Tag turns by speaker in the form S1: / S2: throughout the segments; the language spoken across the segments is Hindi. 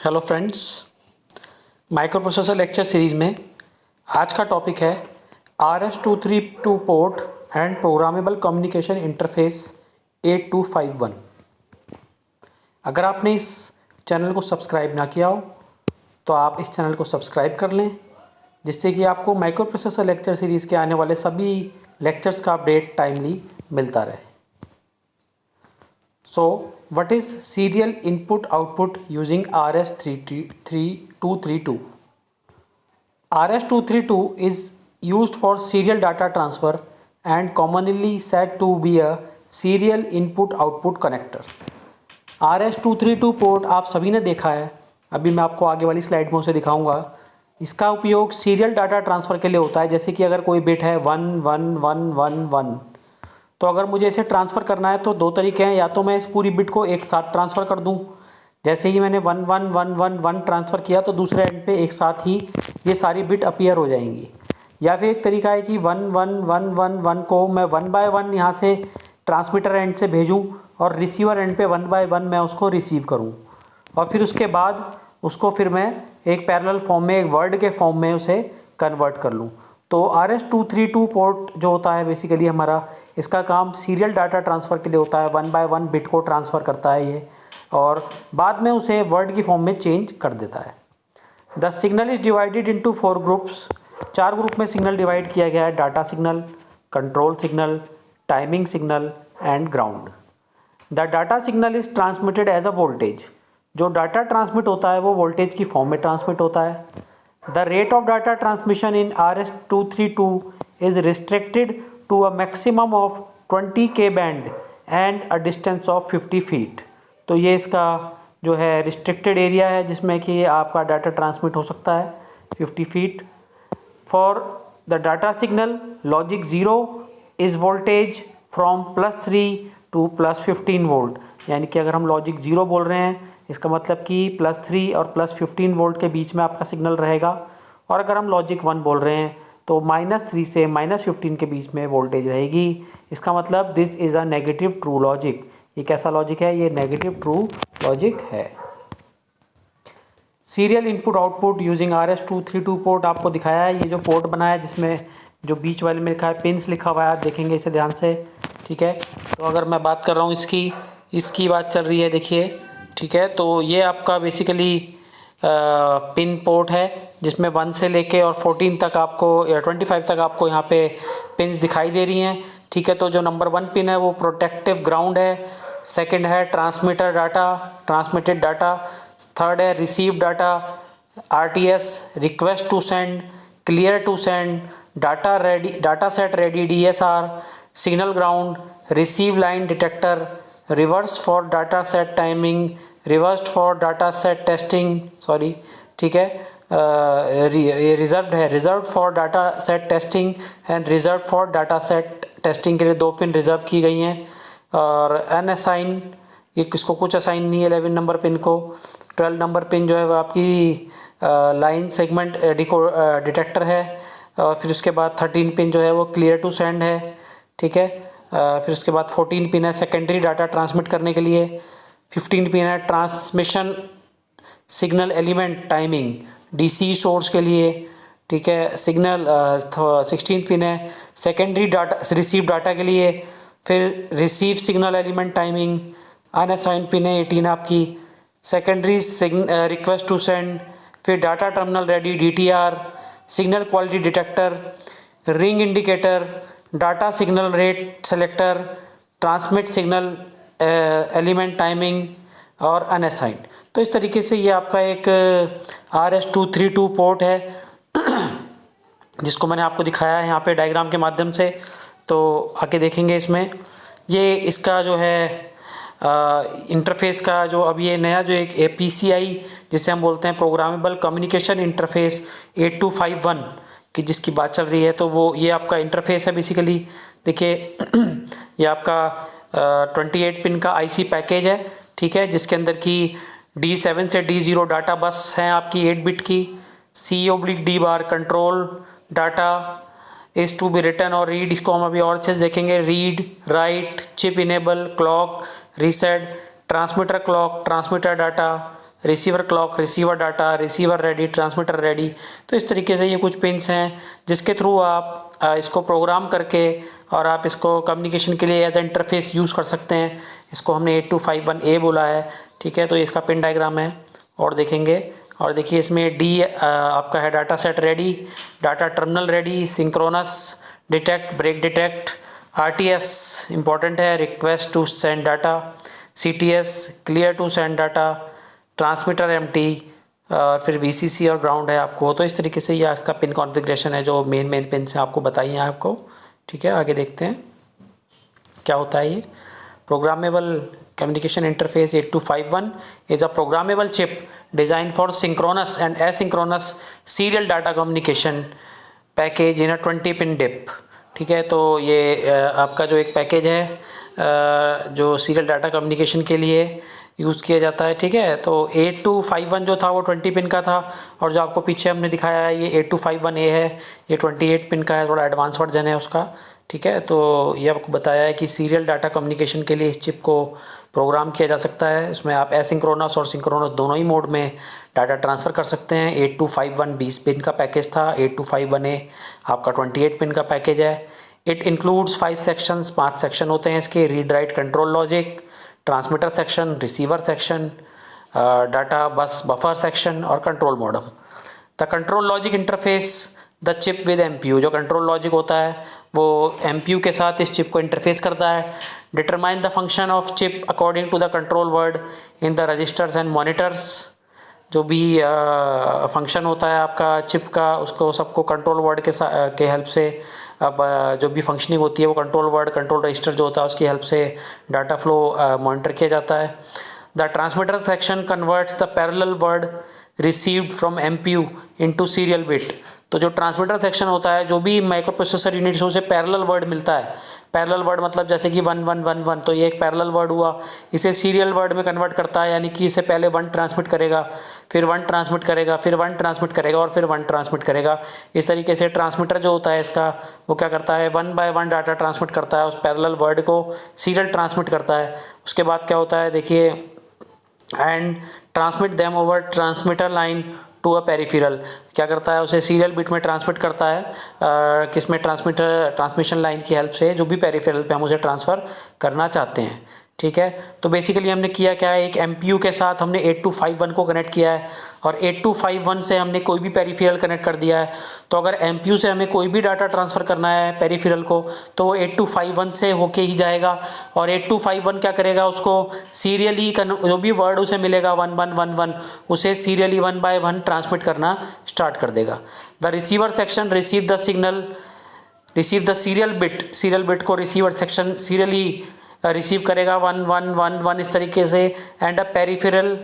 S1: Hello friends, micro processor lecture series में आज का टॉपिक है RS-232 port and programmable communication interface 8251। अगर आपने इस चैनल को सब्सक्राइब ना किया हो तो आप इस चैनल को सब्सक्राइब कर लें, जिससे कि आपको माइक्रो प्रोसेसर लेक्चर सीरीज़ के आने वाले सभी लेक्चर्स का अपडेट टाइमली मिलता रहे। So, what is serial input output using RS-232? RS-232 is used for serial data transfer and commonly said to be a serial input output connector. RS-232 port आप सभी ने देखा है, अभी मैं आपको आगे वाली स्लाइड में उसे दिखाऊंगा। इसका उपयोग सीरियल डाटा ट्रांसफ़र के लिए होता है। जैसे कि अगर कोई बिट है 111111, तो अगर मुझे इसे ट्रांसफ़र करना है तो दो तरीके हैं। या तो मैं इस पूरी बिट को एक साथ ट्रांसफ़र कर दूं, जैसे ही मैंने 11111 ट्रांसफ़र किया तो दूसरे एंड पे एक साथ ही ये सारी बिट अपीयर हो जाएंगी। या फिर एक तरीका है कि 11111 को मैं 1 बाय 1 यहाँ से ट्रांसमीटर एंड से भेजूँ और रिसीवर एंड पे 1 बाय 1 मैं उसको रिसीव करूँ, और फिर उसके बाद उसको फिर मैं एक पैरेलल फॉर्म में, एक वर्ड के फॉर्म में उसे कन्वर्ट कर लूँ। तो RS-232 पोर्ट जो होता है बेसिकली हमारा, इसका काम सीरियल डाटा ट्रांसफ़र के लिए होता है। 1 बाय 1 बिट को ट्रांसफ़र करता है ये, और बाद में उसे वर्ड की फॉर्म में चेंज कर देता है। The signal is divided into 4 groups. 4 group में सिग्नल डिवाइड किया गया है: data signal, control signal, timing signal and ground. The data signal is transmitted as a voltage. जो डाटा ट्रांसमिट होता है वो वोल्टेज की फॉर्म में ट्रांसमिट होता है। The rate of data transmission in RS-232 is restricted to a maximum of 20 K band and a distance of 50 feet। तो ये इसका जो है रिस्ट्रिक्टेड एरिया है जिसमें कि आपका डाटा ट्रांसमिट हो सकता है 50 feet. For the data signal, logic 0 is voltage from +3 to +15 volt. यानी कि अगर हम लॉजिक 0 बोल रहे हैं, इसका मतलब कि +3 और +15 वोल्ट के बीच में आपका सिग्नल रहेगा। और अगर हम लॉजिक 1 बोल रहे हैं तो -3 से -15 के बीच में वोल्टेज रहेगी। इसका मतलब this is a negative true logic. ये कैसा लॉजिक है? ये नेगेटिव ट्रू लॉजिक है। Serial input output using RS-232 port आपको दिखाया है। ये जो पोर्ट बनाया है जिसमें जो बीच वाले में लिखा है पिंस लिखा हुआ है, आप देखेंगे इसे ध्यान से, ठीक है। तो अगर मैं बात कर रहा हूँ इसकी बात चल रही है, देखिए, ठीक है। तो ये आपका बेसिकली पिन पोर्ट है जिसमें 1 से लेके और 14 तक आपको, या 25 तक आपको यहाँ पे पिन्स दिखाई दे रही हैं, ठीक है। तो जो नंबर 1 पिन है वो प्रोटेक्टिव ग्राउंड है, सेकंड है transmitter data, transmitted data, third है receive data, RTS request to send, clear to send, data ready, data set ready DSR, signal ground, receive line detector, reverse for data set timing, reversed for data set testing, sorry, ठीक है। ये रिजर्व्ड है, reserved for data set testing and reserved for data set testing के लिए 2 पिन रिजर्व की गई हैं। और अनअसाइन, ये किसको कुछ असाइन नहीं है 11 नंबर पिन को। 12 नंबर पिन जो है वो आपकी लाइन सेगमेंट डिटेक्टर है। फिर उसके बाद 13 पिन जो है वो क्लियर टू सेंड है, ठीक है। फिर उसके बाद 14 पिन है सेकेंडरी डाटा ट्रांसमिट करने के लिए। 15 पिन है transmission signal element timing, DC source के लिए, ठीक है। सिग्नल 16 पिन है सेकेंडरी डाटा रिसीव डाटा के लिए। फिर receive signal element timing, unassign pin है 18 आपकी, सेकेंडरी रिक्वेस्ट टू सेंड, फिर data terminal ready DTR, signal quality detector, ring indicator, data signal rate selector, transmit signal element timing और अनअसाइन। तो इस तरीके से ये आपका एक RS-232 पोर्ट है जिसको मैंने आपको दिखाया है यहाँ पे डायग्राम के माध्यम से। तो आके देखेंगे इसमें ये इसका जो है इंटरफेस का जो अब ये नया जो एक PCI जिसे हम बोलते हैं प्रोग्रामेबल कम्युनिकेशन इंटरफेस 8251 की जिसकी बात चल रही है, तो वो ये आपका इंटरफेस है बेसिकली। देखिए ये आपका 28 पिन का IC पैकेज है, ठीक है, जिसके अंदर की D7 से D0 डाटा बस हैं आपकी 8 बिट की। C/D bar control data is to be return और रीड, इसको हम अभी और अच्छे से देखेंगे। Read, write, chip enable, clock, reset, transmitter clock, transmitter data, receiver clock, receiver data, receiver ready, transmitter ready. तो इस तरीके से ये कुछ पिन्स हैं जिसके थ्रू आप इसको प्रोग्राम करके और आप इसको कम्युनिकेशन के लिए एज इंटरफेस यूज़ कर सकते हैं। इसको हमने 8251A बोला है, ठीक है। तो ये इसका पिन डायग्राम है और देखेंगे। और देखिए इसमें डी आपका है data set ready, data terminal ready, synchronous detect, break detect, RTS important है, request to send data, CTS clear to send data, transmitter empty, फिर वीसीसी और ग्राउंड है आपको। तो इस तरीके से ये इसका पिन कॉन्फ़िगरेशन है जो मेन पिन से आपको बताई हैं आपको, ठीक है। आगे देखते हैं क्या होता है ये। Programmable communication interface 8251 is a programmable chip designed for synchronous and asynchronous serial data communication package in a 20 pin DIP, ठीक है। तो ये आपका जो एक पैकेज है जो सीरियल डाटा कम्युनिकेशन के लिए यूज़ किया जाता है, ठीक है। तो 8251 जो था वो 20 पिन का था और जो आपको पीछे हमने दिखाया है ये 8251A है, ये 28 पिन का है, थोड़ा एडवांस वर्जन है उसका, ठीक है। तो ये आपको बताया है कि सीरियल डाटा कम्युनिकेशन के लिए इस चिप को प्रोग्राम किया जा सकता है। इसमें आप एसिंक्रोनस और सिंक्रोनस दोनों ही मोड में डाटा ट्रांसफ़र कर सकते हैं। 8251 20 पिन का पैकेज था, 8251A आपका 28 पिन का पैकेज है। इट इंक्लूड्स 5 सेक्शंस, 5 सेक्शन होते हैं इसके, read write control logic, transmitter section, receiver section, data bus buffer section और control modem. The control logic interface the chip with MPU, जो कंट्रोल लॉजिक होता है वो एमपीयू के साथ इस चिप को इंटरफेस करता है। Determine the function of chip according to the control word in the registers and monitors, जो भी फंक्शन होता है आपका चिप का उसको सबको कंट्रोल वर्ड के हेल्प से अब जो भी फंक्शनिंग होती है वो कंट्रोल वर्ड, कंट्रोल रजिस्टर जो होता है उसकी हेल्प से डाटा फ्लो मॉनिटर किया जाता है। The transmitter section converts the parallel word received from MPU into serial bit. तो जो ट्रांसमीटर सेक्शन होता है, जो भी माइक्रो प्रोसेसर यूनिट से उसे पैरेलल वर्ड मिलता है, पैरेलल वर्ड मतलब जैसे कि 1111, तो ये एक पैरेलल वर्ड हुआ, इसे सीरियल वर्ड में कन्वर्ट करता है, यानी कि इसे पहले 1 ट्रांसमिट करेगा, फिर 1 ट्रांसमिट करेगा, फिर 1 ट्रांसमिट करेगा और फिर 1 ट्रांसमिट करेगा। इस तरीके से ट्रांसमीटर जो होता है इसका वो क्या करता है, 1 बाय 1 डाटा ट्रांसमिट करता है, उस पैरेलल वर्ड को सीरियल ट्रांसमिट करता है। उसके बाद क्या होता है देखिए, and transmit them over transmitter line to a peripheral, क्या करता है उसे सीरियल बिट में ट्रांसमिट करता है किसमें, ट्रांसमिशन लाइन की हेल्प से, जो भी पेरिफेरल पे हम उसे ट्रांसफ़र करना चाहते हैं, ठीक है। तो बेसिकली हमने किया क्या है, एक एमपीयू के साथ हमने 8251 को कनेक्ट किया है और 8251 से हमने कोई भी पेरिफेरल कनेक्ट कर दिया है। तो अगर एमपीयू से हमें कोई भी डाटा ट्रांसफ़र करना है पेरिफेरल को तो वो 8251 से होके ही जाएगा और 8251 क्या करेगा, उसको सीरियली जो भी वर्ड उसे मिलेगा 1111 उसे सीरियली 1 बाय 1 ट्रांसमिट करना स्टार्ट कर देगा। The receiver section receive the signal, receive the serial bit को रिसीवर सेक्शन सीरियली रिसीव करेगा 1111 इस तरीके से, and a peripheral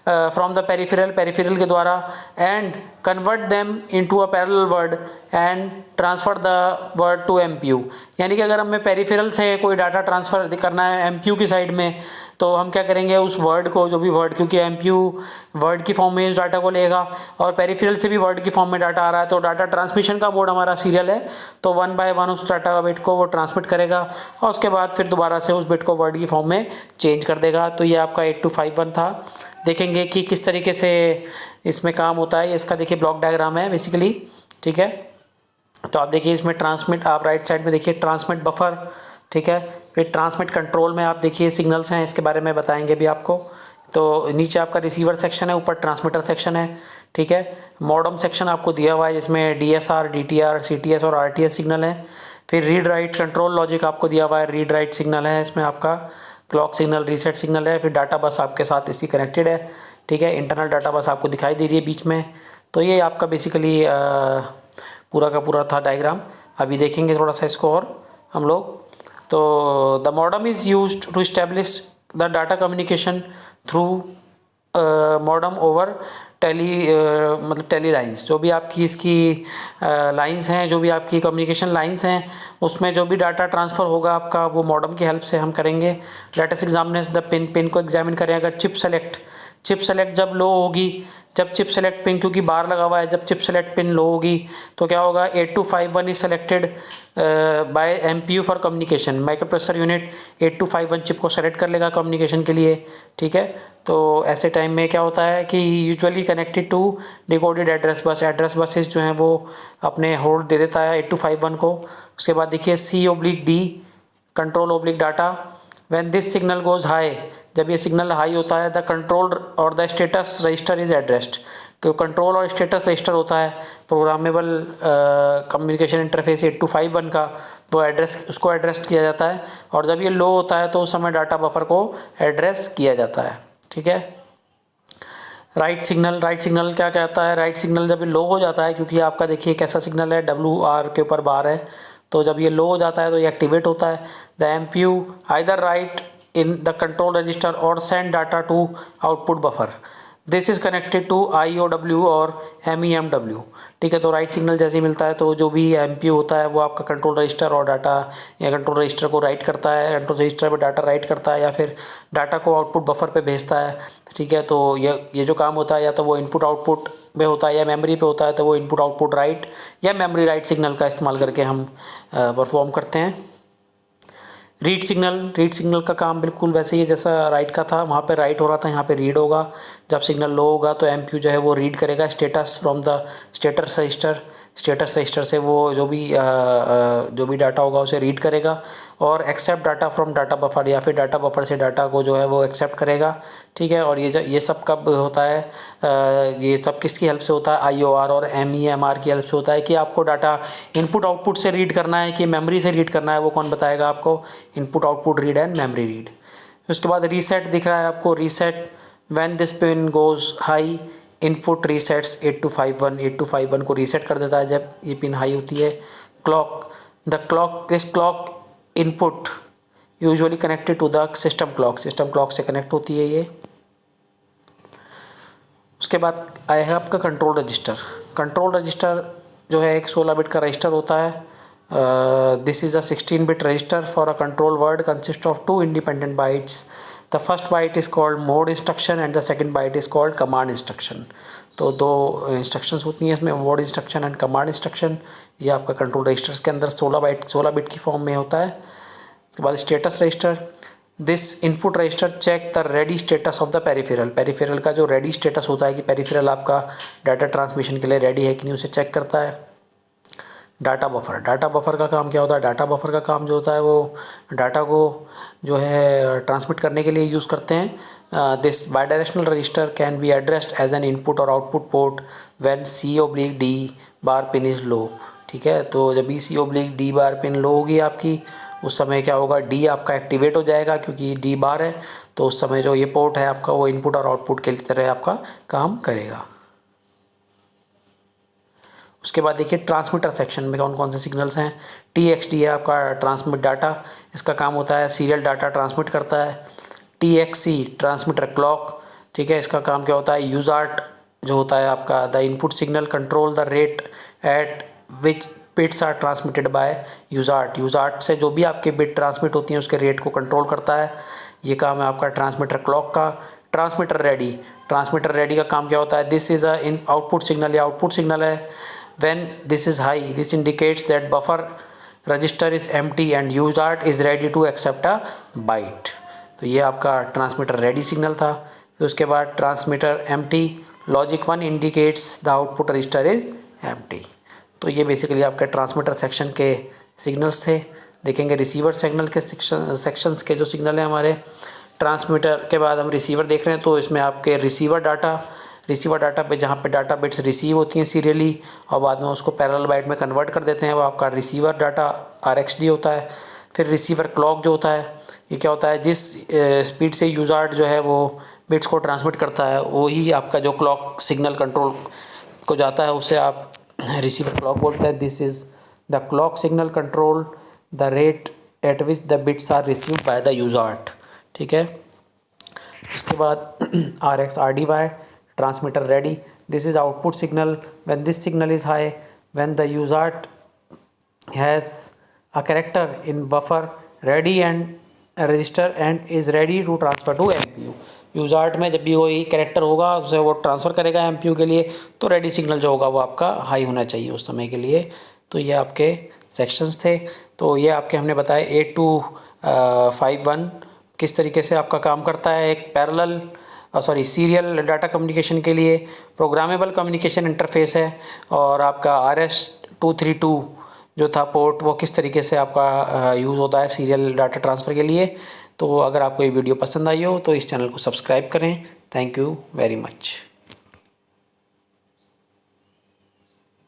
S1: from the peripheral के द्वारा, and convert them into a parallel word and transfer the word to MPU. यानी कि अगर हमें पेरिफेरल से कोई डाटा ट्रांसफ़र करना है एमपीयू की साइड में तो हम क्या करेंगे, उस वर्ड को, जो भी वर्ड, क्योंकि एमपीयू वर्ड की फॉर्म में इस डाटा को लेगा और पेरिफेरल से भी वर्ड की फॉर्म में डाटा आ रहा है, तो डाटा ट्रांसमिशन का मोड हमारा सीरियल है, तो 1 बाय 1 उस डाटा बिट को वो ट्रांसमिट करेगा और उसके बाद फिर दोबारा से उस बिट को वर्ड की फॉर्म में चेंज कर देगा। तो ये आपका 8251 था। देखेंगे कि किस तरीके से इसमें काम होता है। इसका देखिए ब्लॉक डायग्राम है बेसिकली, ठीक है। तो आप देखिए इसमें ट्रांसमिट, आप राइट साइड में देखिए ट्रांसमिट बफर, ठीक है। फिर ट्रांसमिट कंट्रोल में आप देखिए सिग्नल्स हैं, इसके बारे में बताएंगे भी आपको। तो नीचे आपका रिसीवर सेक्शन है, ऊपर ट्रांसमीटर सेक्शन है, ठीक है। मॉडम सेक्शन आपको दिया हुआ है जिसमें डीएसआर, डीटीआर, सीटीएस और आरटीएस सिग्नल है। फिर रीड राइट कंट्रोल लॉजिक आपको दिया हुआ है, रीड राइट सिग्नल है इसमें आपका, क्लॉक सिग्नल, रीसेट सिग्नल है। फिर डाटा बस आपके साथ इसी कनेक्टेड है, ठीक है। इंटरनल डाटा बस आपको दिखाई दे रही है बीच में। तो ये आपका बेसिकली पूरा का पूरा था डायग्राम। अभी देखेंगे थोड़ा सा इसको और हम लोग। तो the modem is used to establish the data communication through modem over मतलब टेली लाइंस, जो भी आपकी इसकी लाइंस हैं, जो भी आपकी कम्युनिकेशन लाइंस हैं, उसमें जो भी डाटा ट्रांसफ़र होगा आपका वो मॉडम की हेल्प से हम करेंगे। Let us examine the pin को एग्जामिन करें। अगर चिप चिप सेलेक्ट जब लो होगी, जब चिप सेलेक्ट पिन, क्योंकि बार लगा हुआ है, जब चिप सेलेक्ट पिन लो होगी तो क्या होगा, 8251 is selected bye MPU for communication. Micro processor unit 8251 chip को सेलेक्ट कर लेगा कम्युनिकेशन के लिए, ठीक है। तो ऐसे टाइम में क्या होता है कि usually connected to decoded address bus, address buses जो हैं वो अपने होल्ड दे देता है 8251 को। उसके बाद देखिए C/D control oblique data, when this signal goes high, जब ये सिग्नल हाई होता है, द कंट्रोल और the status register is addressed, तो कंट्रोल और स्टेटस रजिस्टर होता है प्रोग्रामेबल कम्युनिकेशन इंटरफेस 8251 का, वो एड्रेस, उसको एड्रेस किया जाता है। और जब ये लो होता है तो उस समय डाटा बफर को एड्रेस किया जाता है, ठीक है। राइट सिग्नल, राइट सिग्नल क्या कहता है, राइट सिग्नल जब ये लो हो जाता है, क्योंकि आपका देखिए कैसा सिग्नल है, WR के ऊपर बार है, तो जब ये लो हो जाता है तो ये एक्टिवेट होता है। The MPU either write in the control register और send data to output buffer, this is connected to IOW और MEMW, ठीक है। तो राइट सिग्नल जैसे ही मिलता है तो जो भी एमपीयू होता है वो आपका कंट्रोल रजिस्टर और डाटा, या कंट्रोल रजिस्टर को राइट करता है, कंट्रोल रजिस्टर पे डाटा राइट करता है, या फिर डाटा को आउटपुट बफर पे भेजता है, ठीक है। तो ये जो काम होता है या तो वो इनपुट आउटपुट में होता है या मेमोरी पे होता है, तो वो इनपुट आउटपुट राइट या मेमोरी राइट सिग्नल का इस्तेमाल करके हम परफॉर्म करते हैं। रीड सिग्नल, रीड सिग्नल का काम बिल्कुल वैसे ही है जैसा राइट का था, वहाँ पे राइट हो रहा था, यहाँ पे रीड होगा। जब सिग्नल लो होगा तो एमपीयू जो है वो रीड करेगा status from the status register, status register से वो जो भी डाटा होगा उसे रीड करेगा, और accept data from data buffer, या फिर डाटा बफर से डाटा को जो है वो एक्सेप्ट करेगा, ठीक है। और ये सब कब होता है, ये सब किसकी हेल्प से होता है, IOR और MEMR की हेल्प से होता है। कि आपको डाटा इनपुट आउटपुट से रीड करना है कि मेमोरी से रीड करना है, वो कौन बताएगा आपको, input output read and memory read. उसके बाद रीसेट दिख रहा है आपको, reset when this pin goes high, input resets 8251 को रीसेट कर देता है जब ये पिन हाई होती है। Clock, the clock, this clock input usually connected to the system clock, system clock से कनेक्ट होती है ये। उसके बाद आया है आपका कंट्रोल रजिस्टर। कंट्रोल रजिस्टर जो है एक 16 बिट का रजिस्टर होता है। This is a 16 bit register for a control word consist of 2 independent bytes. The first byte is called mode instruction and the second byte is called command instruction. तो 2 इंस्ट्रक्शंस होती हैं इसमें, mode instruction and command instruction. ये आपका कंट्रोल रजिस्टर्स के अंदर 16 बिट की फॉर्म में होता है। उसके बाद status register, this input register check the ready status of the peripheral, peripheral का जो रेडी स्टेटस होता है कि पेरिफेरल आपका डाटा ट्रांसमिशन के लिए रेडी है कि नहीं, उसे चेक करता है। डाटा बफर, डाटा बफर का काम क्या होता है, डाटा बफर का काम जो होता है वो डाटा को जो है ट्रांसमिट करने के लिए यूज़ करते हैं। This bidirectional register can be addressed as an input और output port when C/D bar pin is low, ठीक है। तो जब भी C/D बार पिन लो होगी आपकी, उस समय क्या होगा, D आपका एक्टिवेट हो जाएगा, क्योंकि D बार है, तो उस समय जो ये पोर्ट है आपका वो इनपुट और आउटपुट के तरह आपका काम करेगा। उसके बाद देखिए ट्रांसमीटर सेक्शन में कौन कौन से सिग्नल्स हैं। TXT है आपका ट्रांसमिट डाटा, इसका काम होता है सीरियल डाटा ट्रांसमिट करता है। TXC ट्रांसमीटर क्लॉक, ठीक है, इसका काम क्या होता है, UART जो होता है आपका the input signal control the rate at which bits are transmitted by UART, UART से जो भी आपके बिट ट्रांसमिट होती हैं उसके रेट को कंट्रोल करता है। ये काम है आपका ट्रांसमीटर क्लॉक का। ट्रांसमीटर रेडी, ट्रांसमीटर रेडी का काम क्या होता है, this is a in output signal, या आउटपुट सिग्नल है। When this is high, this indicates that buffer register is empty and UART is ready to accept a byte। तो ये आपका ट्रांसमीटर रेडी सिग्नल था। फिर उसके बाद transmitter empty, logic 1 indicates the output register is empty. तो ये बेसिकली आपके ट्रांसमीटर सेक्शन के सिग्नल्स थे। देखेंगे रिसीवर सिग्नल के सेक्शंस के जो सिग्नल हैं हमारे। ट्रांसमीटर के बाद हम रिसीवर देख रहे हैं, तो इसमें आपके रिसीवर डाटा पे जहाँ पे डाटा बिट्स रिसीव होती हैं सीरियली और बाद में उसको पैरेलल बाइट में कन्वर्ट कर देते हैं, वो आपका रिसीवर डाटा RxD होता है। फिर रिसीवर क्लॉक जो होता है, ये क्या होता है, जिस स्पीड से UART जो है वो बिट्स को ट्रांसमिट करता है, वही आपका जो क्लॉक सिग्नल कंट्रोल को जाता है उसे आप रिसीवर क्लॉक बोलते हैं। This is the clock signal control the rate at which the bits are received by the UART, ठीक है। उसके बाद RxRdy transmitter ready, this is output signal when this signal is high, when the UART has a character in buffer ready and a register and is ready to transfer to MPU। Use art में जब भी कोई कैरेक्टर होगा उसे वो ट्रांसफ़र करेगा एमपीयू के लिए, तो रेडी सिग्नल जो होगा वो आपका हाई होना चाहिए उस समय के लिए। तो ये आपके सेक्शंस थे। तो ये आपके हमने बताए 8251 किस तरीके से आपका काम करता है। एक पैरेलल सीरियल डाटा कम्युनिकेशन के लिए प्रोग्रामेबल कम्युनिकेशन इंटरफेस है, और आपका RS-232 जो था पोर्ट, वो किस तरीके से आपका यूज़ होता है सीरियल डाटा ट्रांसफ़र के लिए। तो अगर आपको ये वीडियो पसंद आई हो तो इस चैनल को सब्सक्राइब करें। Thank you very much.